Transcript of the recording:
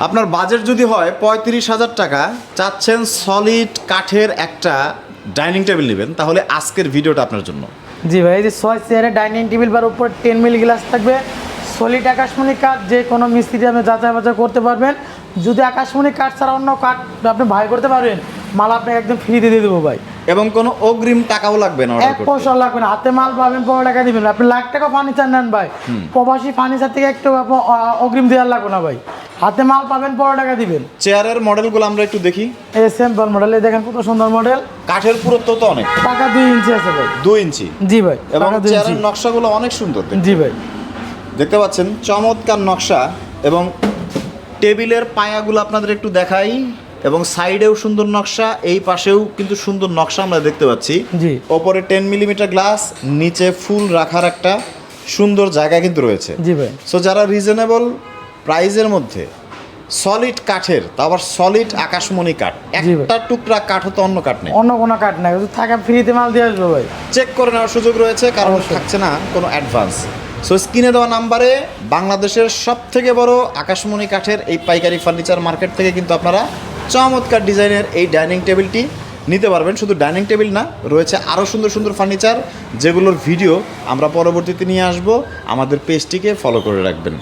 আপনার বাজেট যদি হয় 35,000 টাকা, চাচ্ছেন সলিড কাঠের একটা ডাইনিং টেবিল নেবেন, তাহলে আজকের ভিডিওটা আপনার জন্য। জি ভাই, এই যে 6 চেয়ারের ডাইনিং টেবিল বার উপর 10 মিলি গ্লাস থাকবে, সলিড আকাশমণি কাঠ, যে কোনো মিস্ত্রি আপনি যাচাই বাছাই করতে পারবেন। যদি আকাশমণি কাঠ ছাড়া অন্য কাঠ আপনি ভাই করতে পারবেন, মাল আপনাকে একদম ফ্রিতে দিয়ে দেবো ভাই। এবং কোনো অগ্রিম টাকাও লাগবে না অর্ডার এক করতে। পয়সা লাগবে না, হাতে মাল পাবেন 15 টাকা দিবেন। আপনি লাখ টাকা ফার্নিচার নেন ভাই, প্রবাসী ফার্নিচার থেকে একটু অগ্রিম দেওয়ার লাগবে না ভাই, হাতে মাল পাবেন 15 টাকা দিবেন। চেয়ারের মডেলগুলো আমরা একটু দেখি। এই স্যাম্পল মডেল, এই দেখেন কত সুন্দর মডেল। কাঠের পুরুত্ব তো অনেক, পাকা 2 ইঞ্চি আছে ভাই। 2 ইঞ্চি। জি ভাই, এবং পাকা 2 ইঞ্চি। চেয়ারের নকশাগুলো অনেক সুন্দর দেখতে। জি ভাই, দেখতে পাচ্ছেন চমৎকার নকশা। এবং টেবিলের পায়াগুলো আপনাদের একটু দেখাই, এবং সাইডেও সুন্দর নকশা, এই পাশেও কিন্তু সুন্দর নকশা আমরা দেখতে পাচ্ছি। জি। ওপরে 10 মিলিমিটার গ্লাস, নিচে ফুল রাখার একটা সুন্দর জায়গা কিন্তু রয়েছে। জি ভাই। সো যারা রিজনেবল প্রাইজের মধ্যে সলিড কাঠের, তা আবার সলিড আকাশমণি কাঠ, জি ভাই। একটা টুকরা কাঠ তো অন্য কাঠ নেই, অন্য কোনো কাঠ নাই, যদি থাকে ফ্রিতে মাল দিয়ে আসবো ভাই। চেক করে নেওয়ার সুযোগ রয়েছে, কারণ অবশ্যই। থাকছে না কোনো অ্যাডভান্স। সো স্ক্রিনে দেওয়া নাম্বারে বাংলাদেশের সবথেকে বড় আকাশমণি কাঠের এই পাইকারি ফার্নিচার মার্কেট থেকে কিন্তু আপনারা চমৎকার ডিজাইনের এই ডাইনিং টেবিলটি নিতে পারবেন। শুধু ডাইনিং টেবিল না, রয়েছে আরও সুন্দর সুন্দর ফার্নিচার, যেগুলোর ভিডিও আমরা পরবর্তীতে নিয়ে আসব। আমাদের পেজটিকে ফলো করে রাখবেন।